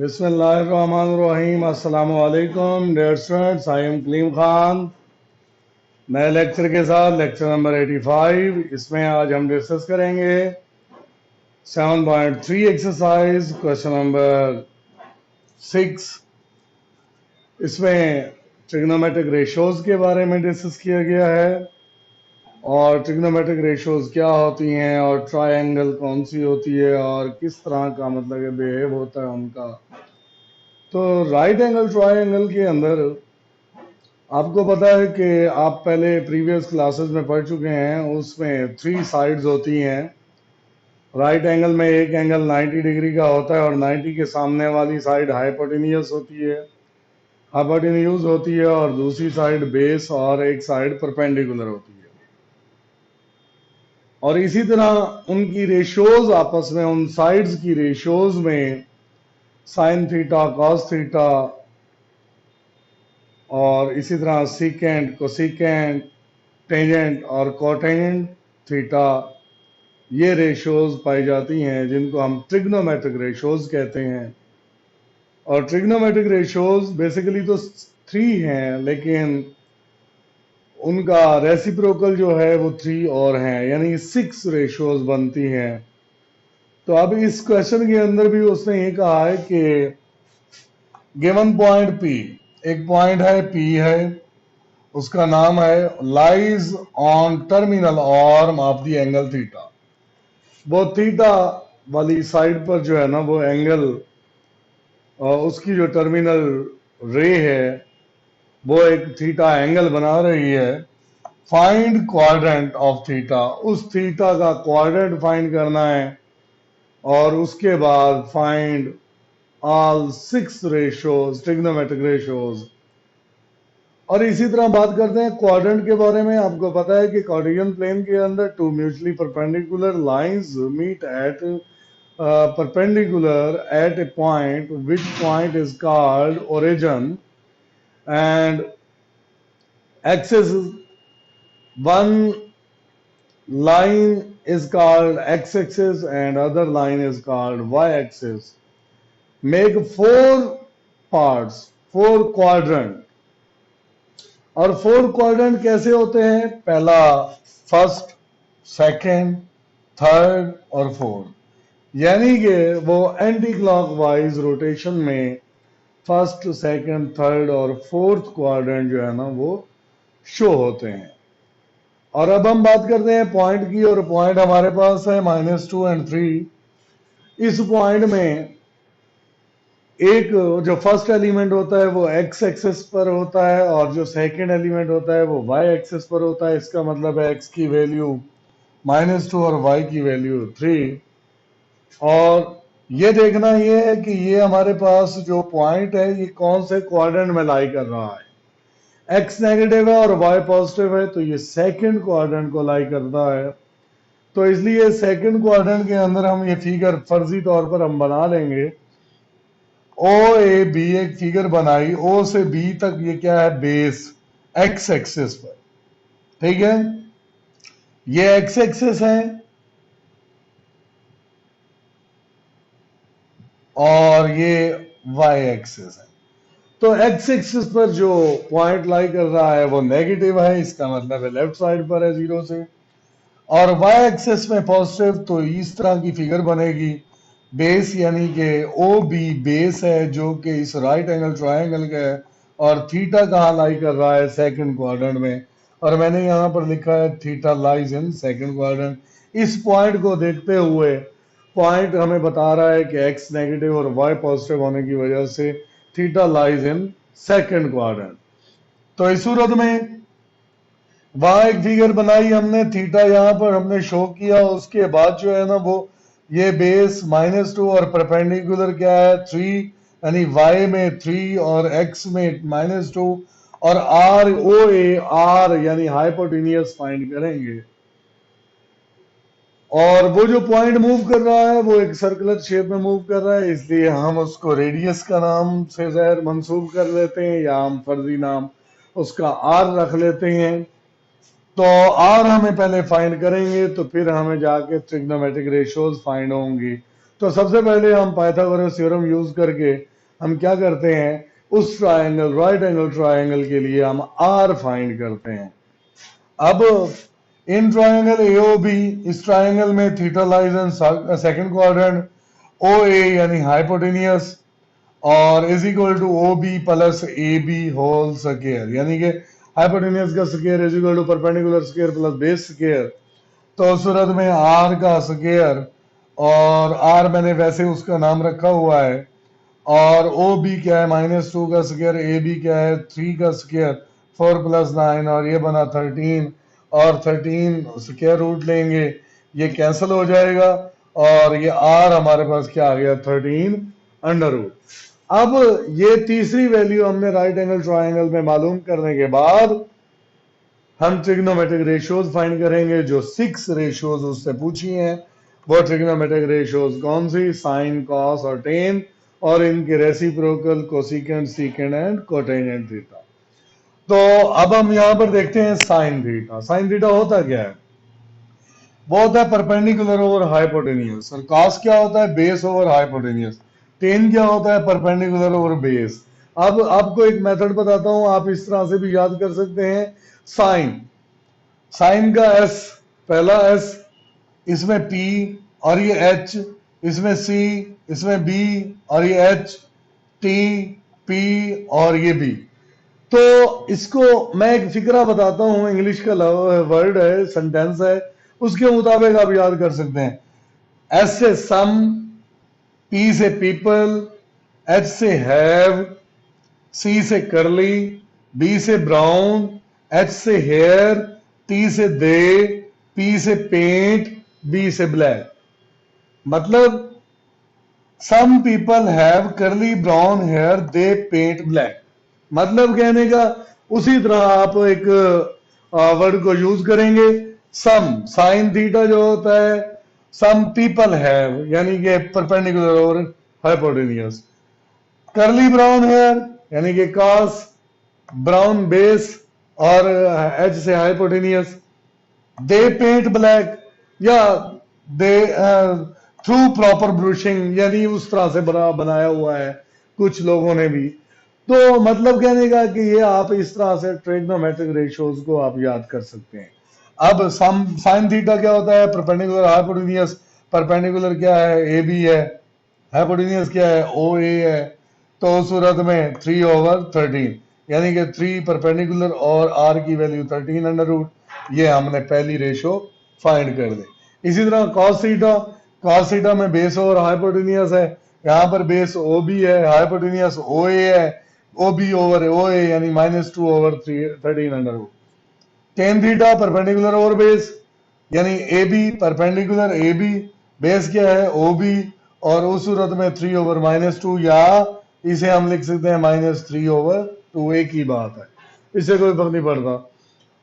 बिस्मिल्लाहिर्रहमानिर्रहीम। अस्सलाम वालेकुम dear students, I am Kaleem Khan नए लेक्चर के साथ, लेक्चर नंबर 85। इसमें आज हम डिस्कस करेंगे 7.3 एक्सरसाइज, क्वेश्चन नंबर 6। इसमें ट्रिग्नोमेट्रिक रेशोज के बारे में डिस्कस किया गया है और ट्रिग्नोमेट्रिक रेशोज क्या होती हैं और ट्रायंगल कौन सी होती है और किस तरह का मतलब बिहेव होता है उनका। तो राइट एंगल ट्रायंगल के अंदर आपको पता है कि आप पहले प्रीवियस क्लासेस में पढ़ चुके हैं, उसमें 3 साइड्स होती हैं। राइट एंगल में एक एंगल 90 डिग्री का होता है और 90 के सामने वाली साइड हाइपोटेन्यूज होती है, और दूसरी साइड बेस और एक साइड परपेंडिकुलर होती है। और इसी तरह उनकी रेशोज आपस में, उन साइड्स की रेशोज में साइन थीटा, कॉस थीटा और इसी तरह सीकेंट, कोसिकेंट, टेंजेंट और कोटेंजेंट थीटा, ये रेशोज पाई जाती हैं जिनको हम ट्रिग्नोमेट्रिक रेशोज कहते हैं। और ट्रिग्नोमेट्रिक रेशोज बेसिकली तो 3 हैं, लेकिन उनका रेसिप्रोकल जो है वो 3 और हैं, यानी 6 रेशोज बनती हैं। तो अब इस क्वेश्चन के अंदर भी उसने ये कहा है कि गिवन पॉइंट P, एक पॉइंट है P है, उसका नाम है lies on terminal arm of the angle theta. वो थीटा वाली साइड पर जो है ना, वो एंगल, उसकी जो टर्मिनल रे है वो एक थीटा एंगल बना रही है। फाइंड क्वाड्रेंट ऑफ थीटा, उस थीटा का क्वाड्रेंट फाइंड करना है और उसके बाद find all 6 ratios, trigonometric ratios. और इसी तरह बात करते हैं क्वाड्रेंट के बारे में। आपको पता है कि कार्टेशियन प्लेन के अंदर 2 mutually perpendicular lines meet at perpendicular at a point, which point is called origin, and axis, one line is called x-axis and other line is called y-axis. Make 4 parts, 4 quadrant। और 4 quadrant कैसे होते हैं? पहला first, second, third और fourth, यानी कि वो anti clockwise rotation में फर्स्ट, सेकंड, थर्ड और फोर्थ क्वाड्रेंट जो है ना वो शो होते हैं। और अब हम बात करते हैं पॉइंट की, और पॉइंट हमारे पास है -2 और 3। इस पॉइंट में एक जो फर्स्ट एलिमेंट होता है वो एक्स एक्सिस पर होता है और जो सेकंड एलिमेंट होता है वो वाई एक्सिस पर होता है। इसका मतलब है एक्स की वैल्यू -2 और वाई की वैल्यू 3। और ये देखना ये है कि ये हमारे पास जो पॉइंट है ये कौन से क्वाड्रेंट में लाई कर रहा है। एक्स नेगेटिव है और वाई पॉजिटिव है, तो ये सेकंड क्वाड्रेंट को लाई करता है। तो इसलिए सेकंड क्वाड्रेंट के अंदर हम ये फिगर फर्जी तौर पर हम बना लेंगे। ओ ए बी एक फिगर बनाई, ओ से बी तक ये क्या है? बेस, एक्स एक्सिस पर, ठीक है। ये एक्स एक्सिस है और ये वाई एक्सिस है। तो एक्स एक्सिस पर जो पॉइंट लाई कर रहा है वो नेगेटिव है, इसका मतलब है लेफ्ट साइड पर है 0 से। और वाई एक्सिस में पॉजिटिव, तो इस तरह की फिगर बनेगी। बेस यानी कि ओ बी बेस है जो कि इस राइट एंगल ट्रायंगल का है, और थीटा कहाँ लाई कर रहा है? सेकंड क्वाड्रेंट में। और मैंने यहाँ पर लिखा है theta lies in second quadrant. इस पॉइंट को देखते हुए पॉइंट हमें बता रहा है कि एक्स नेगेटिव और वाई पॉजिटिव होने की वजह से theta lies in second quadrant. तो इस सूरत में वहां एक फिगर बनाई हमने, थीटा यहाँ पर हमने शो किया। उसके बाद जो है ना वो ये बेस -2 और परपेंडिकुलर क्या है? 3, यानी y में 3 और x में -2, और आर ओ ए आर यानी हाइपोटेनियस फाइंड करेंगे। और वो जो पॉइंट मूव कर रहा है वो एक सर्कुलर शेप में मूव कर रहा है, इसलिए हम उसको रेडियस का नाम से ज़ाहिर मंसूब कर लेते हैं, या हम फर्जी नाम उसका आर रख लेते हैं। तो आर हमें पहले फाइंड करेंगे, तो फिर हमें जाके ट्रिग्नोमेट्रिक रेशियोज फाइंड होंगी। तो सबसे पहले हम पाइथागोरस थ्योरम यूज करके हम क्या करते हैं, उस ट्रायंगल राइट एंगल ट्रायंगल के लिए हम आर फाइंड करते हैं। अब इन ट्रायंगल एओबी, इस ट्रायंगल में theta lies in second quadrant, O A यानी हाइपोटेनियस और is equal to O B plus A B whole square, यानी कि हाइपोटेनियस का square is equal to perpendicular square plus base square. तो उस सूरत में आर का स्क्वायर, और आर मैंने वैसे उसका नाम रखा हुआ है, और ओ बी क्या है -2 का स्क्वायर, ए बी क्या है 3 का स्क्वायर, 4 + 9 और ये बना 13, और 13 स्क्वायर रूट लेंगे, ये कैंसिल हो जाएगा और ये आर हमारे पास क्या आ गया 13 अंडर रूट। अब ये तीसरी वैल्यू हमने राइट एंगल ट्रायंगल में मालूम करने के बाद हम ट्रिग्नोमेट्रिक रेशियोज फाइंड करेंगे, जो 6 रेशियोज उससे पूछी हैं। वो ट्रिग्नोमेट्रिक रेशियोज कौन सी, साइन, कॉस और टेन, और इनके reciprocal, cosecant, secant and cotangent theta. तो अब हम यहां पर देखते हैं साइन थीटा। साइन थीटा होता क्या है, वो होता है परपेंडिकुलर ओवर हाइपोटेनियस, और कॉस क्या होता है बेस ओवर हाइपोटेनियस, टेन क्या होता है परपेंडिकुलर ओवर बेस। अब आपको एक मेथड बताता हूं, आप इस तरह से भी याद कर सकते हैं। साइन, साइन का एस, पहला एस, इसमें पी और ये एच, इसमें सी, इसमें बी और ये एच, टी, पी और ये बी। तो इसको मैं एक फिक्रा बताता हूं, इंग्लिश का वर्ड है, सेंटेंस है, उसके मुताबिक आप याद कर सकते हैं। एस से सम, पी से पीपल, एच से हैव, सी से करली, बी से ब्राउन, एच से हेयर, टी से दे, पी से पेंट, बी से ब्लैक। मतलब सम पीपल हैव करली ब्राउन हेयर, दे पेंट ब्लैक। मतलब कहने का उसी तरह आप एक वर्ड को यूज करेंगे। सम, साइन थीटा जो होता है, सम पीपल हैव यानी कि परपेंडिकुलर और हाइपोटेनियस, करली ब्राउन हेयर यानी कि कॉस, ब्राउन बेस और एच से हाइपोटेनियस, दे पेंट ब्लैक या दे थ्रू प्रॉपर ब्रशिंग, यानी उस तरह से बनाया हुआ है कुछ लोगों ने भी। तो मतलब कहने का कि ये आप इस तरह से ट्रिग्नोमेट्रिक रेशियोज को आप याद कर सकते हैं। अब साइन थीटा क्या होता है, परपेंडिकुलर हाइपोटेनियस, परपेंडिकुलर क्या है ए बी है, हाइपोटेनियस क्या है ओ ए है। तो उस सूरत में 3/13 यानी कि 3 परपेंडिकुलर और आर की वैल्यू 13 अंडर रूट, ये हमने पहली रेशो फाइंड कर दी। इसी तरह कॉस थीटा, कॉस थीटा में बेस ओवर हाइपोटेनियस है, यहाँ पर बेस ओ बी है, हाइपोटेनियस ओ ए है, O B over O A यानी -2/13 under root. Tan theta perpendicular over base यानी A B perpendicular A B, base क्या है ओ बी, और उस सूरत में 3/-2, या इसे हम लिख सकते हैं -3/2, एक ही बात है, इससे कोई फर्क नहीं पड़ता।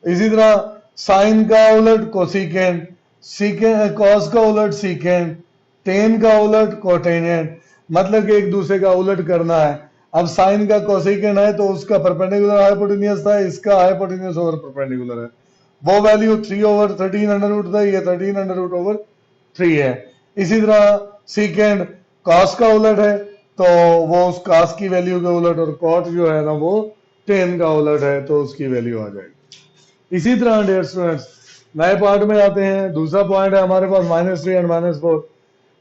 इसी तरह साइन का उलट कोसिकेंट, सीकेंट कॉस का उलट सीकेंट, टेन का उलट कोटेनेंट, मतलब कि एक दूसरे का उलट करना है। अब साइन का कोसिकेंट है तो उसका परपेंडिकुलर हाइपोटेनियस था, इसका हाइपोटेनियस ओवर परपेंडिकुलर है, वो वैल्यू 3/13 अंडर रूट था, ये 13 अंडर रूट ओवर 3 है। इसी तरह सीकेंड कॉस का उलट है तो वो उस कॉस की वैल्यू के उलट, और कॉट जो है ना वो टेन का उलट है तो उसकी वैल्यू आ जाएगी। इसी तरह डियर स्टूडेंट्स नए पार्ट में आते हैं। दूसरा पॉइंट है हमारे पास -3 एंड -4।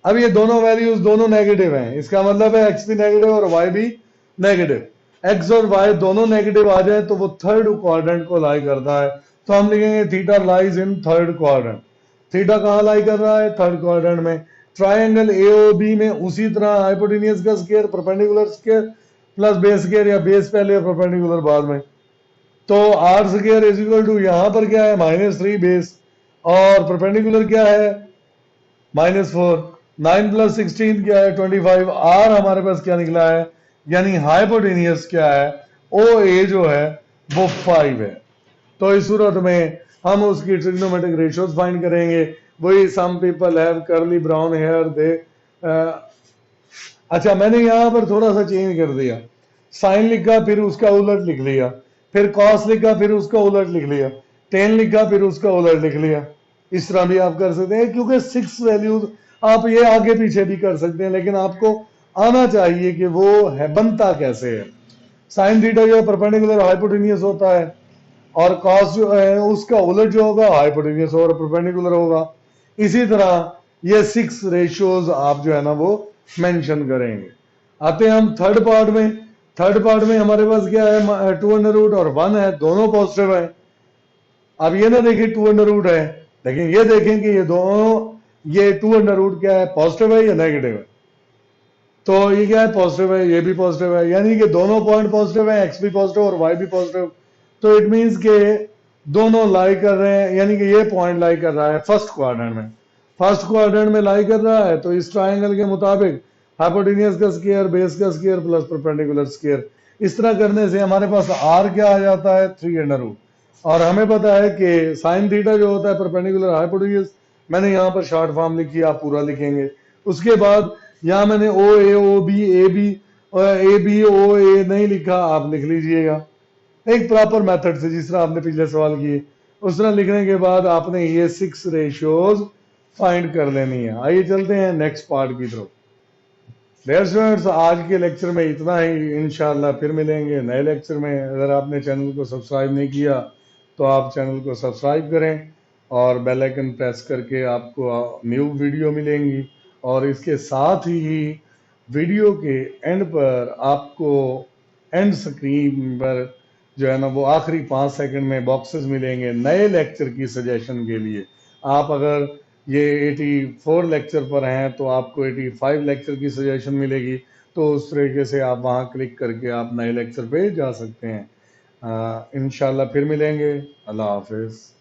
अब ये दोनों वैल्यूज दोनों नेगेटिव हैं, इसका मतलब है एक्स भी नेगेटिव और वाई भी नेगेटिव। एक्स और वाई दोनों नेगेटिव आ जाए तो वो थर्ड क्वाड्रेंट को लाई करता है, तो हम लिखेंगे theta lies in third quadrant. Theta कहाँ लाई कर रहा है, थर्ड क्वाड्रेंट में। ट्राइंगल एओबी में उसी तरह हाइपोटेनियस का square, perpendicular square plus base square, या बेस पहले परपेंडिकुलर बाद में। तो R square is equal to यहाँ पर क्या है -3 बेस, और परपेंडिकुलर क्या है -4, 9 + 16 क्या है 25, आर हमारे पास क्या निकला है, यानी हाइपोटेनियस क्या है ओ ए जो है वो 5 है। तो इस सूरत में हम उसकी ट्रिग्नोमेट्रिक रेशियोज फाइंड करेंगे, वही सम पीपल हैव करली ब्राउन हेयर दे। अच्छा मैंने यहां पर थोड़ा सा चेंज कर दिया, साइन लिखा फिर उसका उलट लिख लिया, फिर कॉस लिखा फिर उसका उलट लिख लिया, टेन लिखा फिर उसका उलट लिख लिया। इस तरह भी आप कर सकते हैं, क्योंकि 6 वैल्यूज आप ये आगे पीछे भी कर सकते हैं, लेकिन आपको आना चाहिए कि वो है बनता कैसे है। साइन थीटा जो है परपेंडिकुलर हाइपोटेनियस होता है, और कॉस जो है उसका उलट जो होगा हाइपोटेनियस और परपेंडिकुलर होगा। इसी तरह ये 6 रेशियोज आप जो है ना वो मेंशन करेंगे। आते हैं हम थर्ड पार्ट में। थर्ड पार्ट में हमारे पास क्या है, 2 अंडर रूट और 1 है, दोनों पॉजिटिव है। अब ये ना देखिए 2 अंडर रूट है, लेकिन ये देखें कि ये दोनों, ये 2 अंडर रूट क्या है, पॉजिटिव है या नेगेटिव है। तो ये क्या है, पॉजिटिव है, ये भी पॉजिटिव है, यानी कि दोनों पॉइंट पॉजिटिव है, एक्स भी पॉजिटिव और वाई भी पॉजिटिव। तो इट मीन्स के दोनों लाई कर रहे हैं, यानी कि ये पॉइंट लाई कर रहा है फर्स्ट क्वाड्रेंट में, फर्स्ट क्वाड्रेंट में लाई कर रहा है। तो इस ट्राइंगल के मुताबिक हाइपोटेनियस का स्क्वायर, बेस का स्क्वायर प्लस परपेंडिकुलर स्क्वायर, इस तरह करने से हमारे पास आर क्या आ जाता है, 3 अंडर रूट। और हमें पता है कि साइन थीटा जो होता है परपेंडिकुलर हाइपोटेन्यूज, मैंने यहाँ पर शॉर्ट फॉर्म लिखी, आप पूरा लिखेंगे। उसके बाद यहाँ मैंने ए बी ओ ए नहीं लिखा, आप लिख लीजिएगा एक प्रॉपर मेथड से, जिस तरह आपने पिछले सवाल किए उस तरह लिखने के बाद आपने ये 6 रेशियोज फाइंड कर लेनी है। आइए चलते हैं नेक्स्ट पार्ट की तरफ। डियर स्टूडेंट्स, आज के लेक्चर में इतना ही, इंशाल्लाह फिर मिलेंगे नए लेक्चर में। अगर आपने चैनल को सब्सक्राइब नहीं किया तो आप चैनल को सब्सक्राइब करें और बेल आइकन प्रेस करके आपको न्यू वीडियो मिलेंगी। और इसके साथ ही वीडियो के एंड पर आपको एंड स्क्रीन पर जो है ना वो आखिरी 5 सेकंड में बॉक्सेस मिलेंगे नए लेक्चर की सजेशन के लिए। आप अगर ये 84 लेक्चर पर हैं तो आपको 85 लेक्चर की सजेशन मिलेगी। तो उस तरीके से आप वहाँ क्लिक करके आप नए लेक्चर पे जा सकते हैं। इंशाल्लाह फिर मिलेंगे। अल्लाह हाफिज़।